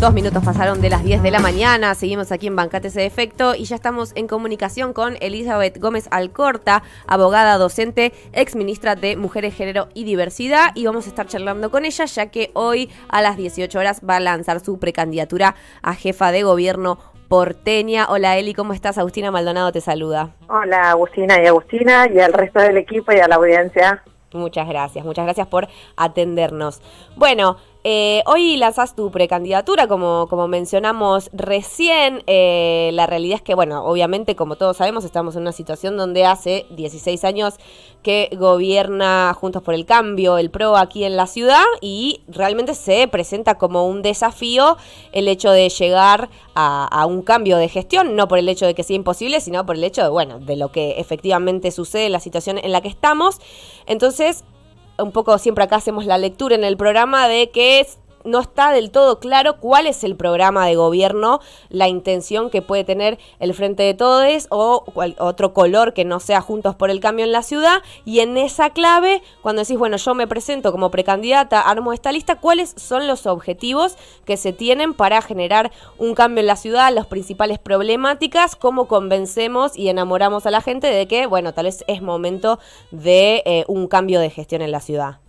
2 minutos pasaron de las 10 de la mañana, seguimos aquí en Bancate ese Efecto y ya estamos en comunicación con Elizabeth Gómez Alcorta, abogada, docente, exministra de Mujeres, Género y Diversidad, y vamos a estar charlando con ella ya que hoy a las 18 horas va a lanzar su precandidatura a jefa de gobierno porteña. Hola Eli, ¿cómo estás? Agustina Maldonado te saluda. Hola Agustina y al resto del equipo y a la audiencia. Muchas gracias por atendernos. Bueno, hoy lanzás tu precandidatura, como mencionamos recién. La realidad es que, bueno, obviamente, como todos sabemos, estamos en una situación donde hace 16 años que gobierna Juntos por el Cambio, el PRO, aquí en la ciudad, y realmente se presenta como un desafío el hecho de llegar a un cambio de gestión, no por el hecho de que sea imposible, sino por el hecho de, bueno, de lo que efectivamente sucede, la situación en la que estamos. Entonces, un poco siempre acá hacemos la lectura en el programa de que no está del todo claro cuál es el programa de gobierno, la intención que puede tener el Frente de Todes o otro color que no sea Juntos por el Cambio en la ciudad. Y en esa clave, cuando decís, bueno, yo me presento como precandidata, armo esta lista, ¿cuáles son los objetivos que se tienen para generar un cambio en la ciudad, las principales problemáticas, cómo convencemos y enamoramos a la gente de que, bueno, tal vez es momento de un cambio de gestión en la ciudad?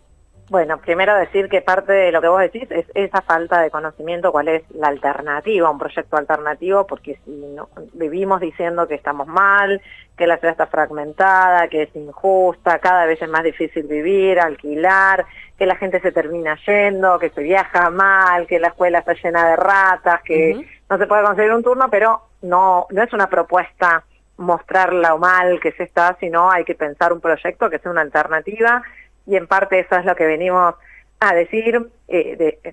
Bueno, primero decir que parte de lo que vos decís es esa falta de conocimiento, cuál es la alternativa, un proyecto alternativo, porque si no, vivimos diciendo que estamos mal, que la ciudad está fragmentada, que es injusta, cada vez es más difícil vivir, alquilar, que la gente se termina yendo, que se viaja mal, que la escuela está llena de ratas, que no se puede conseguir un turno, pero no es una propuesta mostrar lo mal que se está, sino hay que pensar un proyecto que sea una alternativa. Y en parte eso es lo que venimos a decir,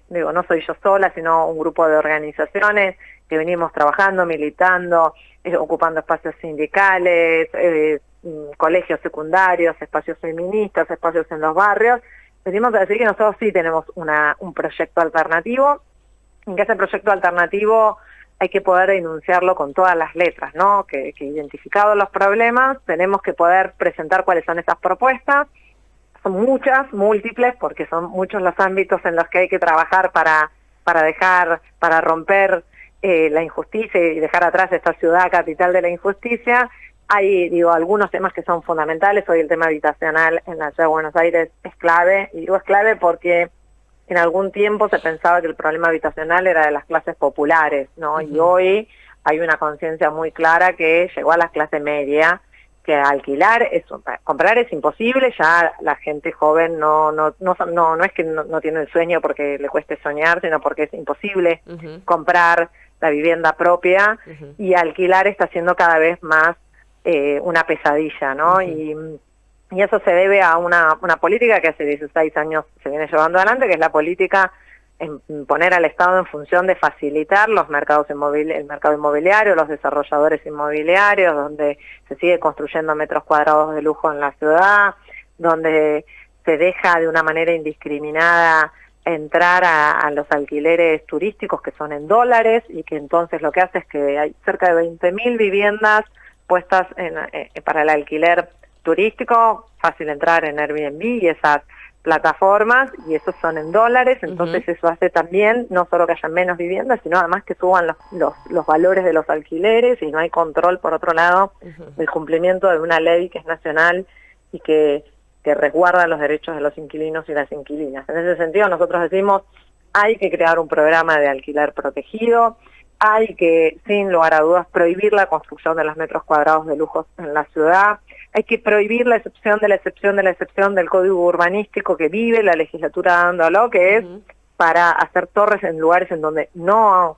digo, no soy yo sola, sino un grupo de organizaciones que venimos trabajando, militando, ocupando espacios sindicales, colegios secundarios, espacios feministas, espacios en los barrios. Venimos a decir que nosotros sí tenemos un proyecto alternativo, en que ese proyecto alternativo hay que poder enunciarlo con todas las letras, ¿no? Que identificados los problemas, tenemos que poder presentar cuáles son esas propuestas. Son muchas, múltiples, porque son muchos los ámbitos en los que hay que trabajar para romper la injusticia y dejar atrás esta ciudad capital de la injusticia. Hay, digo, algunos temas que son fundamentales. Hoy el tema habitacional en la ciudad de Buenos Aires es clave, y digo es clave porque en algún tiempo se pensaba que el problema habitacional era de las clases populares, ¿no? Y hoy hay una conciencia muy clara que llegó a la clase media, que alquilar, comprar es imposible, ya la gente joven no es que no tiene el sueño porque le cueste soñar, sino porque es imposible comprar la vivienda propia, y alquilar está siendo cada vez más una pesadilla, ¿no? Y eso se debe a una política que hace 16 años se viene llevando adelante, que es la política en poner al Estado en función de facilitar los mercados el mercado inmobiliario, los desarrolladores inmobiliarios, donde se sigue construyendo metros cuadrados de lujo en la ciudad, donde se deja de una manera indiscriminada entrar a los alquileres turísticos que son en dólares, y que entonces lo que hace es que hay cerca de 20.000 viviendas puestas para el alquiler turístico, fácil entrar en Airbnb y esas plataformas, y esos son en dólares. Entonces eso hace también no solo que haya menos viviendas, sino además que suban los valores de los alquileres, y no hay control, por otro lado, del cumplimiento de una ley que es nacional y que resguarda los derechos de los inquilinos y las inquilinas. En ese sentido nosotros decimos, hay que crear un programa de alquiler protegido, hay que, sin lugar a dudas, prohibir la construcción de los metros cuadrados de lujo en la ciudad. Hay que prohibir la excepción de la excepción de la excepción del código urbanístico que vive la legislatura dándolo, que es para hacer torres en lugares en donde no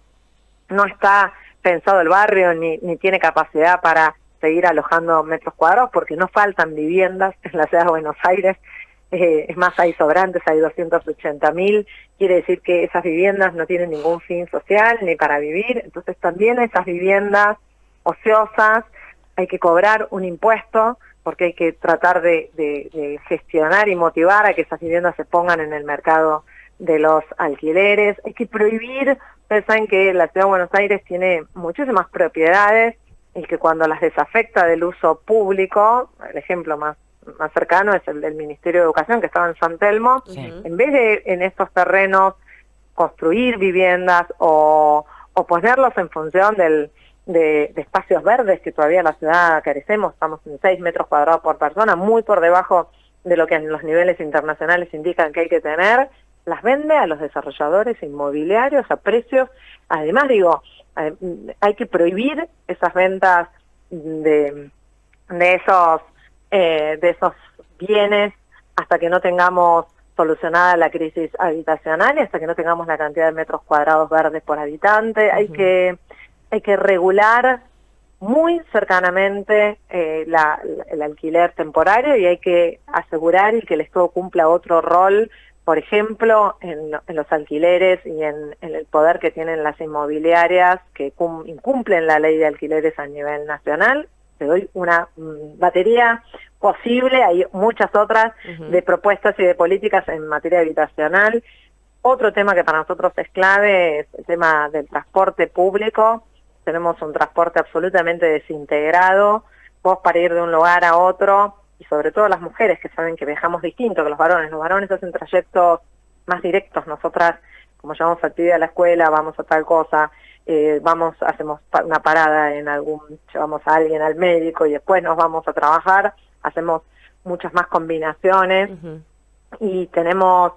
está pensado el barrio ni tiene capacidad para seguir alojando metros cuadrados, porque no faltan viviendas en la ciudad de Buenos Aires. Es más, hay sobrantes, hay 280.000, quiere decir que esas viviendas no tienen ningún fin social ni para vivir. Entonces también esas viviendas ociosas hay que cobrar un impuesto, porque hay que tratar de gestionar y motivar a que esas viviendas se pongan en el mercado de los alquileres. Hay que prohibir, ustedes saben que la ciudad de Buenos Aires tiene muchísimas propiedades, y que cuando las desafecta del uso público, el ejemplo más cercano es el del Ministerio de Educación, que estaba en San Telmo, en vez de en estos terrenos construir viviendas o ponerlos en función de espacios verdes que todavía en la ciudad carecemos. Estamos en 6 metros cuadrados por persona, muy por debajo de lo que en los niveles internacionales indican que hay que tener, las vende a los desarrolladores inmobiliarios a precios. Además, hay que prohibir esas ventas de esos bienes hasta que no tengamos solucionada la crisis habitacional y hasta que no tengamos la cantidad de metros cuadrados verdes por habitante. Hay que regular muy cercanamente el alquiler temporario y hay que asegurar y que el Estado cumpla otro rol, por ejemplo, en los alquileres y en el poder que tienen las inmobiliarias que incumplen la ley de alquileres a nivel nacional. Te doy una batería posible, hay muchas otras de propuestas y de políticas en materia habitacional. Otro tema que para nosotros es clave es el tema del transporte público. Tenemos un transporte absolutamente desintegrado. Vos para ir de un lugar a otro, y sobre todo las mujeres que saben que viajamos distinto que los varones hacen trayectos más directos. Nosotras, como llevamos actividad a la escuela, vamos a tal cosa, hacemos una parada llevamos a alguien al médico y después nos vamos a trabajar, hacemos muchas más combinaciones y tenemos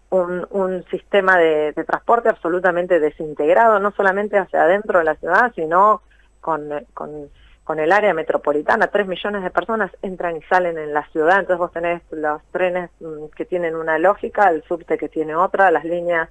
un sistema de transporte absolutamente desintegrado, no solamente hacia adentro de la ciudad, sino con el área metropolitana. 3 millones de personas entran y salen en la ciudad, entonces vos tenés los trenes que tienen una lógica, el subte que tiene otra, las líneas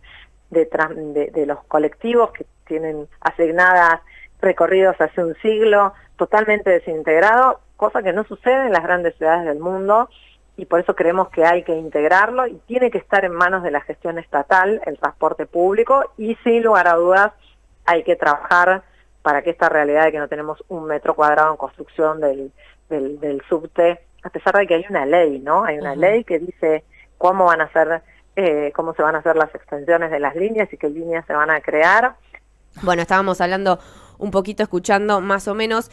de los colectivos que tienen asignadas recorridos hace un siglo, totalmente desintegrado, cosa que no sucede en las grandes ciudades del mundo, y por eso creemos que hay que integrarlo y tiene que estar en manos de la gestión estatal, el transporte público, y sin lugar a dudas hay que trabajar para que esta realidad de que no tenemos 1 metro cuadrado en construcción del subte, a pesar de que hay una ley, ¿no? Hay una ley que dice cómo se van a hacer las extensiones de las líneas y qué líneas se van a crear. Bueno, estábamos hablando un poquito, escuchando más o menos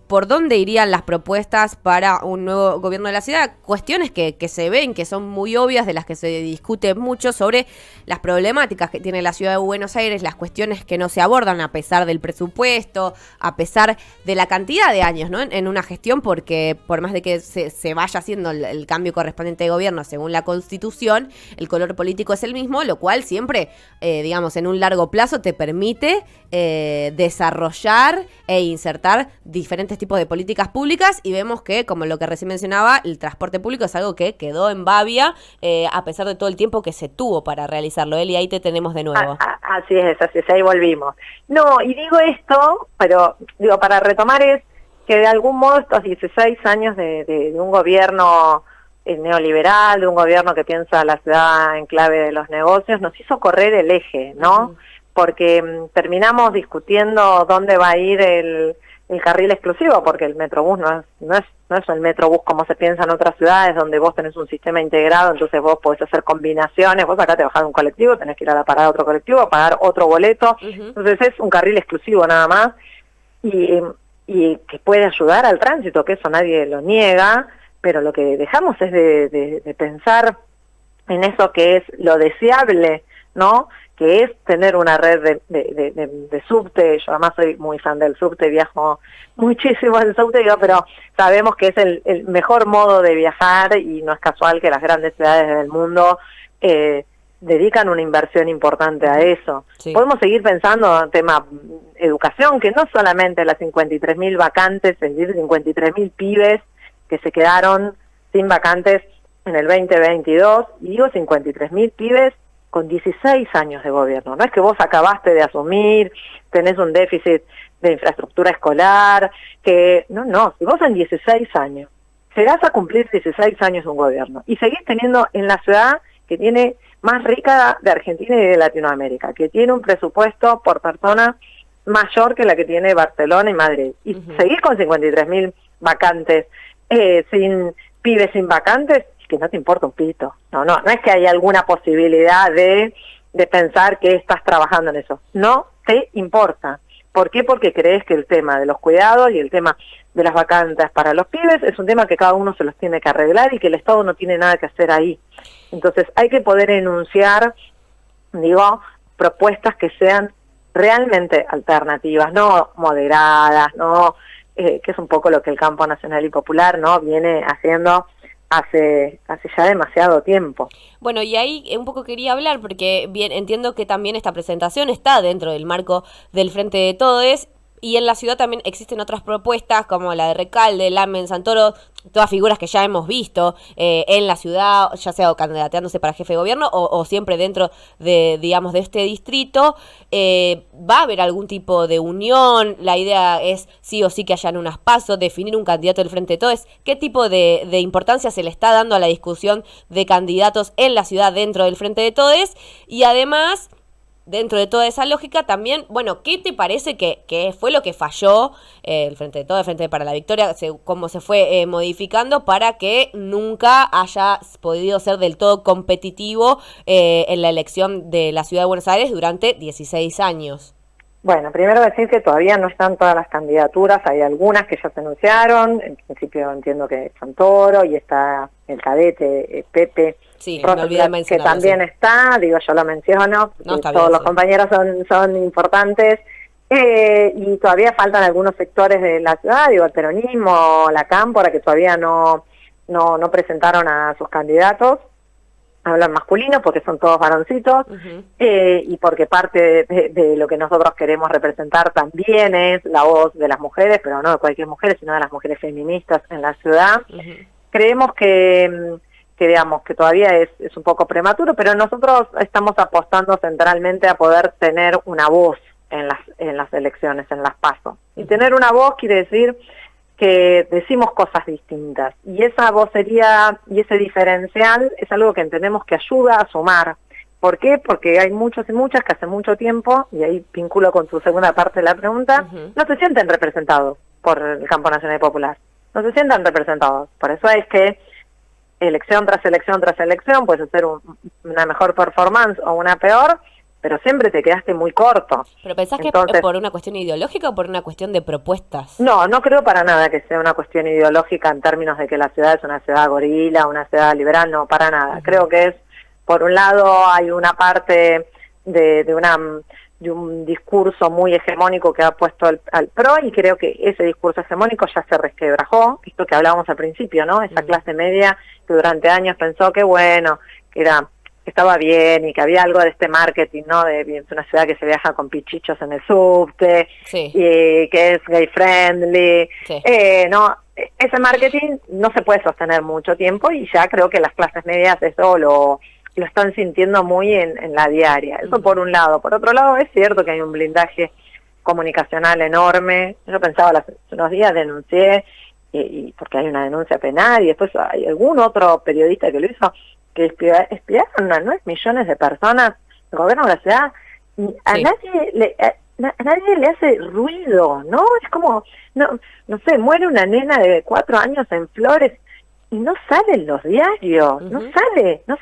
por dónde irían las propuestas para un nuevo gobierno de la ciudad, cuestiones que se ven, que son muy obvias, de las que se discute mucho sobre las problemáticas que tiene la ciudad de Buenos Aires, las cuestiones que no se abordan a pesar del presupuesto, a pesar de la cantidad de años, ¿no? en una gestión, porque por más de que se vaya haciendo el cambio correspondiente de gobierno según la Constitución, el color político es el mismo, lo cual siempre, en un largo plazo te permite desarrollar e insertar diferentes tipos de políticas públicas, y vemos que, como lo que recién mencionaba, el transporte público es algo que quedó en babia a pesar de todo el tiempo que se tuvo para realizarlo. Eli, ahí te tenemos de nuevo. Así es, ahí volvimos. No, y digo esto, pero para retomar es que de algún modo estos 16 años de un gobierno neoliberal, de un gobierno que piensa la ciudad en clave de los negocios, nos hizo correr el eje, ¿no? Porque terminamos discutiendo dónde va a ir el carril exclusivo, porque el Metrobús no es el Metrobús como se piensa en otras ciudades, donde vos tenés un sistema integrado, entonces vos podés hacer combinaciones, vos acá te bajás de un colectivo, tenés que ir a la parada de otro colectivo, pagar otro boleto, entonces es un carril exclusivo nada más, y que puede ayudar al tránsito, que eso nadie lo niega, pero lo que dejamos es de pensar en eso que es lo deseable, ¿no? Que es tener una red de subte. Yo además soy muy fan del subte, viajo muchísimo en subte, pero sabemos que es el mejor modo de viajar y no es casual que las grandes ciudades del mundo dedican una inversión importante a eso. Sí. Podemos seguir pensando en tema educación, que no solamente las 53.000 vacantes, es decir, 53.000 pibes que se quedaron sin vacantes en el 2022, y digo 53.000 pibes con 16 años de gobierno. No es que vos acabaste de asumir, tenés un déficit de infraestructura escolar, no, si vos en 16 años llegás a cumplir 16 años un gobierno y seguís teniendo en la ciudad que tiene más rica de Argentina y de Latinoamérica, que tiene un presupuesto por persona mayor que la que tiene Barcelona y Madrid, y seguís con 53.000 vacantes, pibes sin vacantes, que no te importa un pito. No es que hay alguna posibilidad de pensar que estás trabajando en eso. No te importa. ¿Por qué? Porque crees que el tema de los cuidados y el tema de las vacantes para los pibes es un tema que cada uno se los tiene que arreglar y que el Estado no tiene nada que hacer ahí. Entonces hay que poder enunciar, propuestas que sean realmente alternativas, no moderadas, no que es un poco lo que el Campo Nacional y Popular no viene haciendo hace ya demasiado tiempo. Bueno, y ahí un poco quería hablar, porque bien entiendo que también esta presentación está dentro del marco del Frente de Todes, y en la ciudad también existen otras propuestas como la de Recalde, Lamen, Santoro, todas figuras que ya hemos visto en la ciudad, ya sea candidateándose para jefe de gobierno o siempre dentro de, digamos, de este distrito. ¿Va a haber algún tipo de unión? La idea es sí o sí que hayan unas pasos, definir un candidato del Frente de Todes. ¿Qué tipo de importancia se le está dando a la discusión de candidatos en la ciudad dentro del Frente de Todes? Y además, dentro de toda esa lógica también, bueno, ¿qué te parece que fue lo que falló el Frente de Todos, el Frente para la Victoria, cómo se fue modificando para que nunca haya podido ser del todo competitivo en la elección de la Ciudad de Buenos Aires durante 16 años? Bueno, primero decir que todavía no están todas las candidaturas, hay algunas que ya se anunciaron, en principio entiendo que Santoro y está el cadete Pepe, sí, no olvidé que también está, digo, yo lo menciono, no, todos bien, los compañeros son importantes, y todavía faltan algunos sectores de la ciudad, digo, el peronismo, la cámpora, que todavía no presentaron a sus candidatos. Hablan masculino porque son todos varoncitos, y porque parte de lo que nosotros queremos representar también es la voz de las mujeres, pero no de cualquier mujer, sino de las mujeres feministas en la ciudad. Creemos que digamos que todavía es un poco prematuro, pero nosotros estamos apostando centralmente a poder tener una voz en las elecciones, en las PASO. Y tener una voz quiere decir que decimos cosas distintas, y esa vocería y ese diferencial es algo que entendemos que ayuda a sumar. ¿Por qué? Porque hay muchos y muchas que hace mucho tiempo, y ahí vinculo con tu segunda parte de la pregunta, no se sienten representados por el Campo Nacional y Popular, no se sienten representados. Por eso es que elección tras elección tras elección puedes hacer una mejor performance o una peor, pero siempre te quedaste muy corto. ¿Pero pensás que es por una cuestión ideológica o por una cuestión de propuestas? No creo para nada que sea una cuestión ideológica en términos de que la ciudad es una ciudad gorila, una ciudad liberal, no, para nada. Creo que es, por un lado, hay una parte de un discurso muy hegemónico que ha puesto al PRO, y creo que ese discurso hegemónico ya se resquebrajó, esto que hablábamos al principio, ¿no? Esa clase media que durante años pensó que bueno, que estaba bien y que había algo de este marketing, ¿no? De una ciudad que se viaja con pichichos en el subte, sí, y que es gay friendly, sí. No, ese marketing no se puede sostener mucho tiempo, y ya creo que las clases medias eso lo están sintiendo muy en la diaria. Eso por un lado. Por otro lado, es cierto que hay un blindaje comunicacional enorme. Yo pensaba hace unos días, denuncié, y porque hay una denuncia penal, y después hay algún otro periodista que lo hizo, que espiaron a 9 millones de personas, el gobierno de la ciudad, y a nadie le hace ruido, ¿no? Es como, no sé, muere una nena de 4 años en Flores y no sale en los diarios, no sale, ¿no?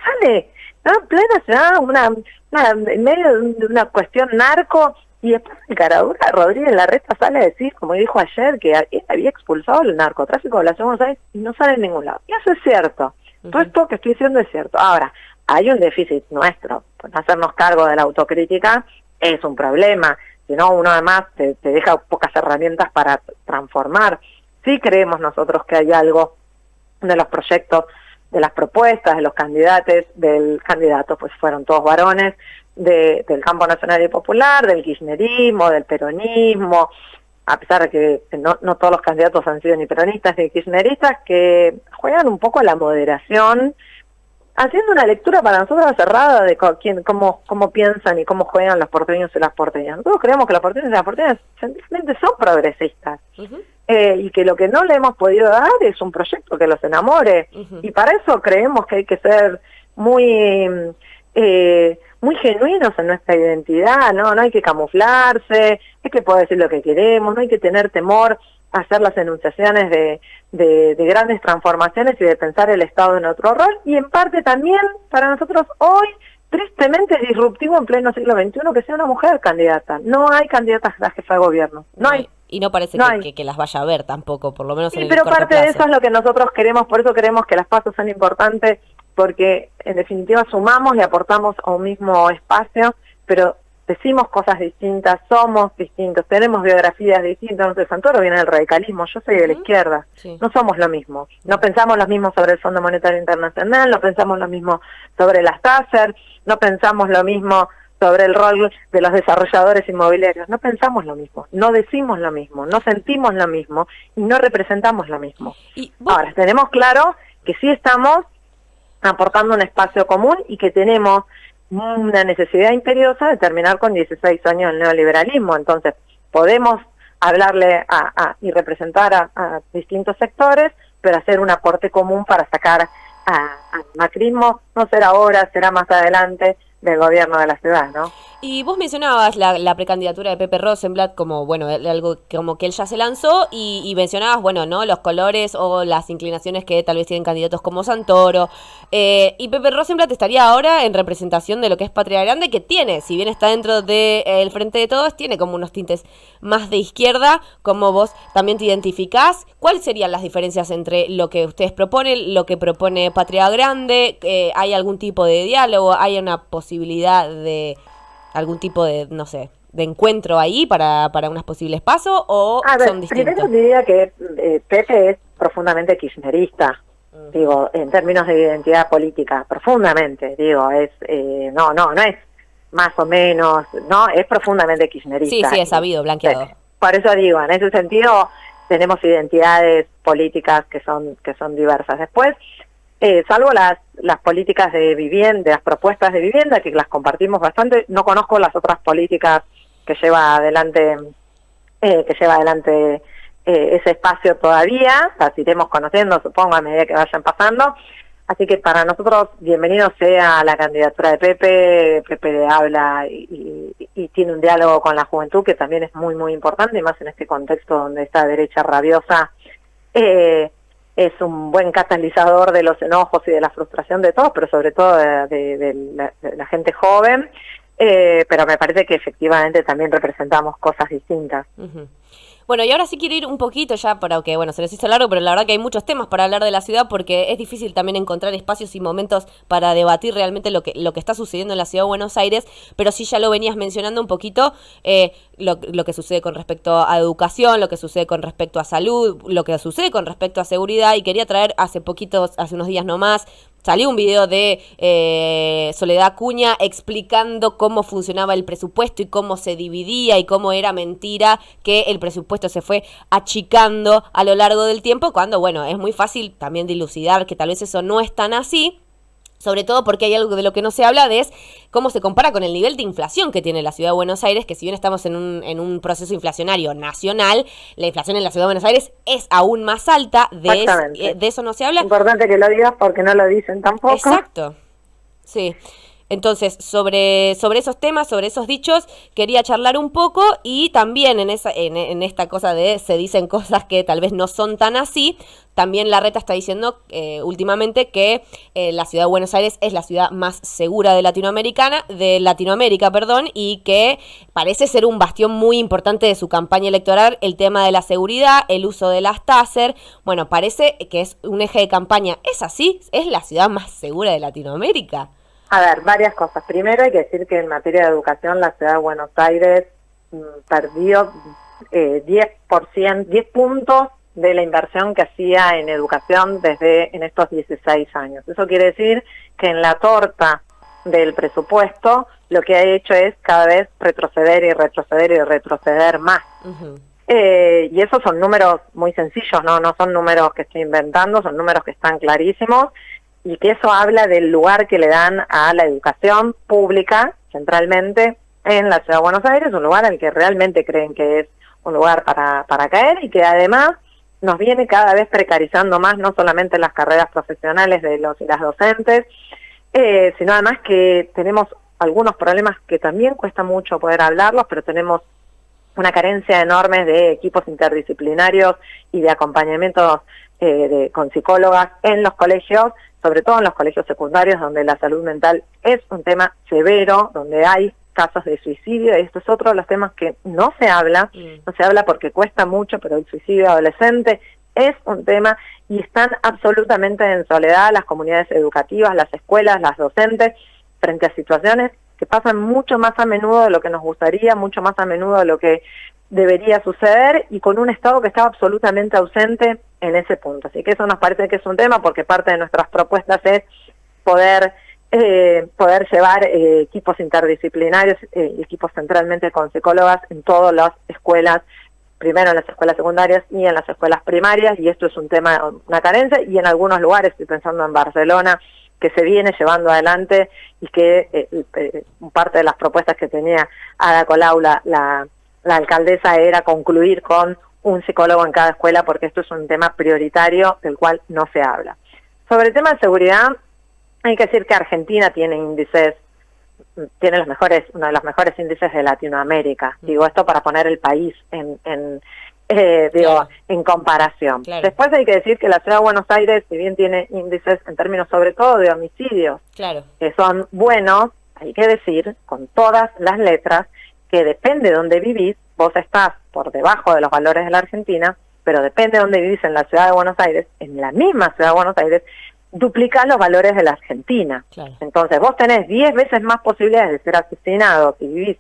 En plena ciudad, en medio de una cuestión narco, y después el caradura Rodríguez Larreta sale a decir, como dijo ayer, que él había expulsado el narcotráfico de la ciudad de Buenos Aires, y no sale en ningún lado. Y eso es cierto. Todo esto que estoy diciendo es cierto. Ahora, hay un déficit nuestro. Por hacernos cargo de la autocrítica es un problema. Si no, uno además te deja pocas herramientas para transformar. Sí creemos nosotros que hay algo de los proyectos, de las propuestas, de los candidatos, pues fueron todos varones, del Campo Nacional y Popular, del kirchnerismo, del peronismo, a pesar de que no todos los candidatos han sido ni peronistas ni kirchneristas, que juegan un poco a la moderación, haciendo una lectura para nosotros cerrada de cómo piensan y cómo juegan los porteños y las porteñas. Nosotros creemos que los porteños y las porteñas sencillamente son progresistas, y que lo que no le hemos podido dar es un proyecto que los enamore, y para eso creemos que hay que ser muy genuinos en nuestra identidad, no hay que camuflarse, hay que poder decir lo que queremos, no hay que tener temor a hacer las enunciaciones de grandes transformaciones y de pensar el Estado en otro rol, y en parte también para nosotros hoy tristemente es disruptivo en pleno siglo XXI que sea una mujer candidata. No hay candidatas a jefa de gobierno, no hay. Y no parece que las vaya a ver tampoco, por lo menos en el pero corto parte plazo. de eso es lo que nosotros queremos, por eso queremos que las PASO son importantes, porque en definitiva sumamos y aportamos a un mismo espacio, pero decimos cosas distintas, somos distintos, tenemos biografías distintas. No sé, Santoro viene del radicalismo, yo soy de la izquierda, Sí. no somos lo mismo, no pensamos lo mismo sobre el Fondo Monetario Internacional, no pensamos lo mismo sobre las TASER, no pensamos lo mismo sobre el rol de los desarrolladores inmobiliarios, no pensamos lo mismo, no decimos lo mismo, no sentimos lo mismo y no representamos lo mismo. ¿Y vos? Ahora, tenemos claro que sí estamos aportando un espacio común y que tenemos una necesidad imperiosa de terminar con 16 años del neoliberalismo. Entonces, podemos hablarle y representar a distintos sectores, pero hacer un aporte común para sacar al macrismo, no será ahora, será más adelante, del gobierno de la ciudad, ¿no? Y vos mencionabas la precandidatura de Pepe Rosenblatt como, bueno, algo como que él ya se lanzó y mencionabas, bueno, ¿no? Los colores o las inclinaciones que tal vez tienen candidatos como Santoro. Y Pepe Rosenblatt estaría ahora en representación de lo que es Patria Grande, que tiene, si bien está dentro del Frente de Todos, tiene como unos tintes más de izquierda, como vos también te identificás. ¿Cuáles serían las diferencias entre lo que ustedes proponen, lo que propone Patria Grande? ¿Hay algún tipo de diálogo? ¿Hay una posibilidad de algún tipo de, no sé, de encuentro ahí para unos posibles pasos o son distintos? Primero diría que Pepe es profundamente kirchnerista, digo, en términos de identidad política, profundamente, digo, es no es más o menos, no, es profundamente kirchnerista. Sí, es sabido, blanqueado. Por eso digo, en ese sentido tenemos identidades políticas que son diversas. Después, salvo las políticas de vivienda, las propuestas de vivienda, que las compartimos bastante, no conozco las otras políticas que lleva adelante ese espacio todavía, las iremos conociendo, supongo, a medida que vayan pasando. Así que para nosotros, bienvenido sea la candidatura de Pepe. Pepe habla y tiene un diálogo con la juventud que también es muy, muy importante, y más en este contexto donde esta derecha rabiosa es un buen catalizador de los enojos y de la frustración de todos, pero sobre todo de la gente joven. Pero me parece que efectivamente también representamos cosas distintas. Uh-huh. Bueno, y ahora sí quiero ir un poquito ya, para que, bueno, se les hizo largo, pero la verdad que hay muchos temas para hablar de la ciudad porque es difícil también encontrar espacios y momentos para debatir realmente lo que está sucediendo en la ciudad de Buenos Aires, pero sí ya lo venías mencionando un poquito, lo que sucede con respecto a educación, lo que sucede con respecto a salud, lo que sucede con respecto a seguridad, y quería traer hace unos días nomás, salió un video de Soledad Acuña explicando cómo funcionaba el presupuesto y cómo se dividía y cómo era mentira que el presupuesto se fue achicando a lo largo del tiempo, cuando, bueno, es muy fácil también dilucidar que tal vez eso no es tan así. Sobre todo porque hay algo de lo que no se habla, es cómo se compara con el nivel de inflación que tiene la ciudad de Buenos Aires, que si bien estamos en un proceso inflacionario nacional, la inflación en la ciudad de Buenos Aires es aún más alta, de eso no se habla. Importante que lo digas porque no lo dicen tampoco. Exacto, sí. Entonces, sobre esos temas, sobre esos dichos, quería charlar un poco, y también en esta cosa de se dicen cosas que tal vez no son tan así. También Larreta está diciendo últimamente que la ciudad de Buenos Aires es la ciudad más segura de Latinoamérica, y que parece ser un bastión muy importante de su campaña electoral el tema de la seguridad, el uso de las TASER. Bueno, parece que es un eje de campaña. ¿Es así? ¿Es la ciudad más segura de Latinoamérica? A ver, varias cosas. Primero hay que decir que en materia de educación la ciudad de Buenos Aires perdió 10 puntos de la inversión que hacía en educación en estos 16 años. Eso quiere decir que en la torta del presupuesto lo que ha hecho es cada vez retroceder y retroceder y retroceder más. Uh-huh. Y esos son números muy sencillos, no son números que estoy inventando, son números que están clarísimos, y que eso habla del lugar que le dan a la educación pública, centralmente, en la ciudad de Buenos Aires, un lugar al que realmente creen que es un lugar para caer, y que además nos viene cada vez precarizando más, no solamente las carreras profesionales de los y las docentes, sino además que tenemos algunos problemas que también cuesta mucho poder hablarlos, pero tenemos una carencia enorme de equipos interdisciplinarios y de acompañamientos con psicólogas en los colegios, sobre todo en los colegios secundarios, donde la salud mental es un tema severo, donde hay casos de suicidio, y esto es otro de los temas que no se habla porque cuesta mucho, pero el suicidio adolescente es un tema, y están absolutamente en soledad las comunidades educativas, las escuelas, las docentes, frente a situaciones que pasan mucho más a menudo de lo que nos gustaría, mucho más a menudo de lo que debería suceder, y con un Estado que estaba absolutamente ausente en ese punto. Así que eso nos parece que es un tema, porque parte de nuestras propuestas es poder llevar equipos interdisciplinarios, equipos centralmente con psicólogas en todas las escuelas, primero en las escuelas secundarias y en las escuelas primarias, y esto es un tema, una carencia, y en algunos lugares, estoy pensando en Barcelona, que se viene llevando adelante, y que parte de las propuestas que tenía Ada Colau, la alcaldesa, era concluir con un psicólogo en cada escuela, porque esto es un tema prioritario del cual no se habla. Sobre el tema de seguridad, hay que decir que Argentina tiene uno de los mejores índices de Latinoamérica. Digo esto para poner el país en comparación. Claro. Después hay que decir que la ciudad de Buenos Aires, si bien tiene índices en términos sobre todo de homicidios, claro, que son buenos, hay que decir con todas las letras que depende de dónde vivís, vos estás por debajo de los valores de la Argentina, pero depende de dónde vivís en la ciudad de Buenos Aires, en la misma ciudad de Buenos Aires, duplicás los valores de la Argentina. Claro. Entonces vos tenés 10 veces más posibilidades de ser asesinado si vivís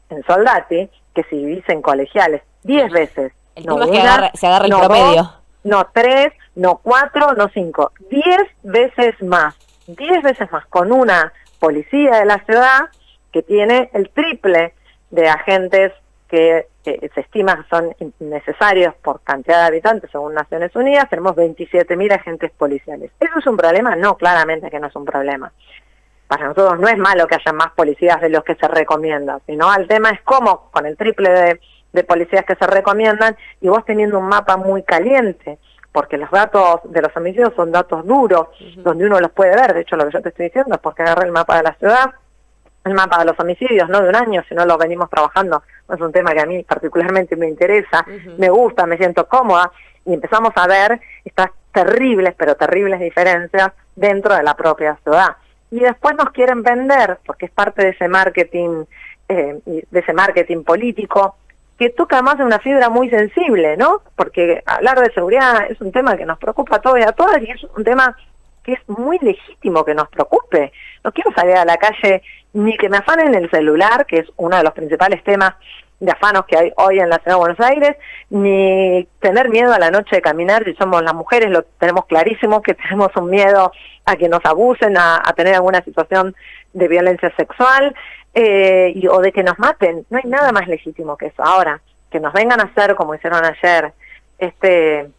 en Soldati que si vivís en Colegiales. 10 veces. El tema es que se agarra el promedio. 2, no 3, no 4, no 5. 10 veces más. 10 veces más, con una policía de la ciudad que tiene el triple de agentes que se estima que son necesarios por cantidad de habitantes según Naciones Unidas. Tenemos 27.000 agentes policiales. ¿Eso es un problema? No, claramente que no es un problema. Para nosotros no es malo que haya más policías de los que se recomiendan, sino el tema es cómo, con el triple de policías que se recomiendan, y vos teniendo un mapa muy caliente, porque los datos de los homicidios son datos duros, donde uno los puede ver. De hecho, lo que yo te estoy diciendo es porque agarré el mapa de la ciudad, el mapa de los homicidios, no de un año, sino lo venimos trabajando. Es un tema que a mí particularmente me interesa, me gusta, me siento cómoda, y empezamos a ver estas terribles, pero terribles diferencias dentro de la propia ciudad. Y después nos quieren vender, porque es parte de ese marketing político, que toca más de una fibra muy sensible, ¿no? Porque hablar de seguridad es un tema que nos preocupa a todos y a todas, y es un tema que es muy legítimo que nos preocupe. No quiero salir a la calle ni que me afanen el celular, que es uno de los principales temas de afanos que hay hoy en la ciudad de Buenos Aires, ni tener miedo a la noche de caminar. Si somos las mujeres, lo tenemos clarísimo, que tenemos un miedo a que nos abusen, a tener alguna situación de violencia sexual, o de que nos maten. No hay nada más legítimo que eso. Ahora, que nos vengan a hacer, como hicieron ayer, este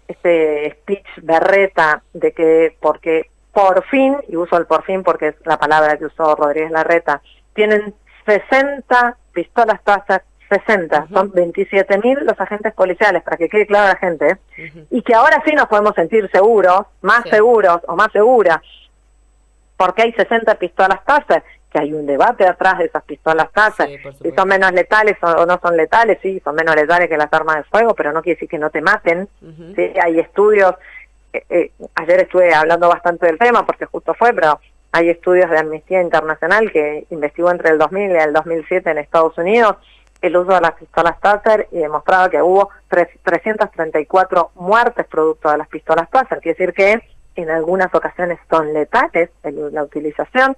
speech berreta de que porque por fin, y uso el por fin porque es la palabra que usó Rodríguez Larreta, tienen 60 pistolas Taser, 60, son 27.000 los agentes policiales, para que quede claro a la gente, y que ahora sí nos podemos sentir seguros, más seguros o más seguras, porque hay 60 pistolas Taser, que hay un debate atrás de esas pistolas Taser, si son menos letales o no son letales. Sí, son menos letales que las armas de fuego, pero no quiere decir que no te maten. Sí, hay estudios, ayer estuve hablando bastante del tema porque justo fue, pero hay estudios de Amnistía Internacional que investigó entre el 2000 y el 2007 en Estados Unidos el uso de las pistolas Taser, y demostraba que hubo 334 muertes producto de las pistolas Taser. Quiere decir que en algunas ocasiones son letales la utilización,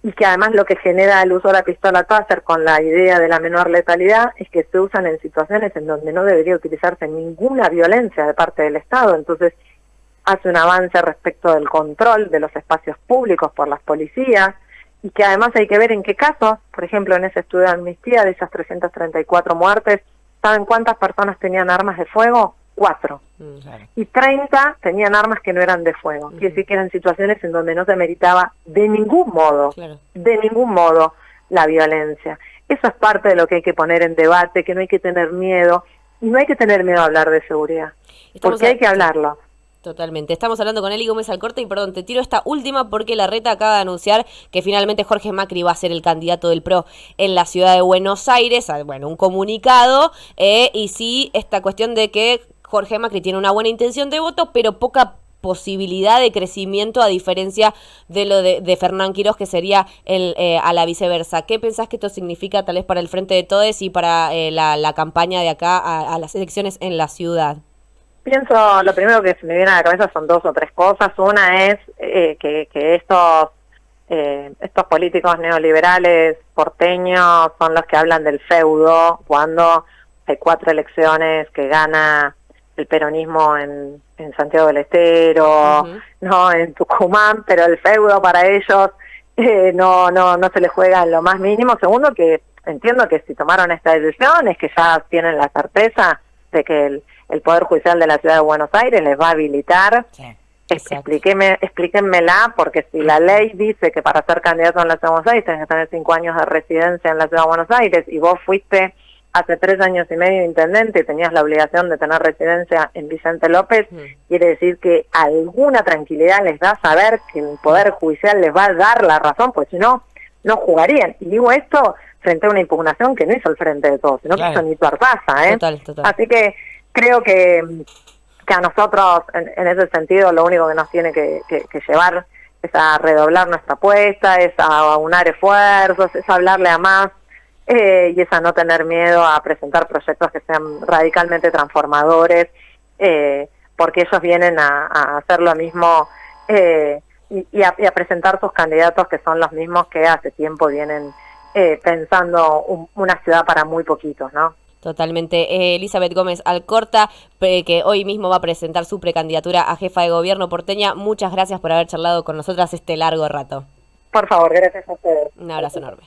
y que además lo que genera el uso de la pistola Taser con la idea de la menor letalidad es que se usan en situaciones en donde no debería utilizarse ninguna violencia de parte del Estado. Entonces hace un avance respecto del control de los espacios públicos por las policías, y que además hay que ver en qué casos. Por ejemplo, en ese estudio de Amnistía, de esas 334 muertes, ¿saben cuántas personas tenían armas de fuego? 4. Claro. Y 30 tenían armas que no eran de fuego. Quiere decir que eran situaciones en donde no se meritaba de ningún modo, la violencia. Eso es parte de lo que hay que poner en debate, que no hay que tener miedo, y no hay que tener miedo a hablar de seguridad, porque hay que hablarlo. Totalmente. Estamos hablando con Eli Gómez Alcorta, y perdón, te tiro esta última porque Larreta acaba de anunciar que finalmente Jorge Macri va a ser el candidato del PRO en la ciudad de Buenos Aires. Bueno, un comunicado, y sí, esta cuestión de que Jorge Macri tiene una buena intención de voto, pero poca posibilidad de crecimiento, a diferencia de lo de Fernán Quirós, que sería a la viceversa. ¿Qué pensás que esto significa tal vez para el Frente de Todes y para la campaña de acá a las elecciones en la ciudad? Pienso, lo primero que se me viene a la cabeza son 2 o 3 cosas. Una es que estos estos políticos neoliberales porteños son los que hablan del feudo cuando hay 4 elecciones que gana el peronismo en Santiago del Estero, no en Tucumán, pero el feudo para ellos no se les juega en lo más mínimo. Segundo, que entiendo que si tomaron esta decisión es que ya tienen la certeza de que el Poder Judicial de la Ciudad de Buenos Aires les va a habilitar. Sí. Explíquenmela, porque si la ley dice que para ser candidato en la Ciudad de Buenos Aires tenés que tener 5 años de residencia en la Ciudad de Buenos Aires y vos fuiste hace 3 años y medio intendente y tenías la obligación de tener residencia en Vicente López, quiere decir que alguna tranquilidad les da saber que el Poder Judicial les va a dar la razón, pues si no, no jugarían. Y digo esto frente a una impugnación que no hizo el Frente de Todos, sino que hizo Nito Artaza, ¿eh? Total. Así que creo que a nosotros, en ese sentido, lo único que nos tiene que llevar es a redoblar nuestra apuesta, es a aunar esfuerzos, es a hablarle a más, y es a no tener miedo a presentar proyectos que sean radicalmente transformadores, porque ellos vienen a hacer lo mismo y a presentar sus candidatos que son los mismos que hace tiempo vienen pensando una ciudad para muy poquitos, ¿no? Totalmente. Elizabeth Gómez Alcorta, que hoy mismo va a presentar su precandidatura a jefa de gobierno porteña. Muchas gracias por haber charlado con nosotras este largo rato. Por favor, gracias a ustedes. Un abrazo enorme.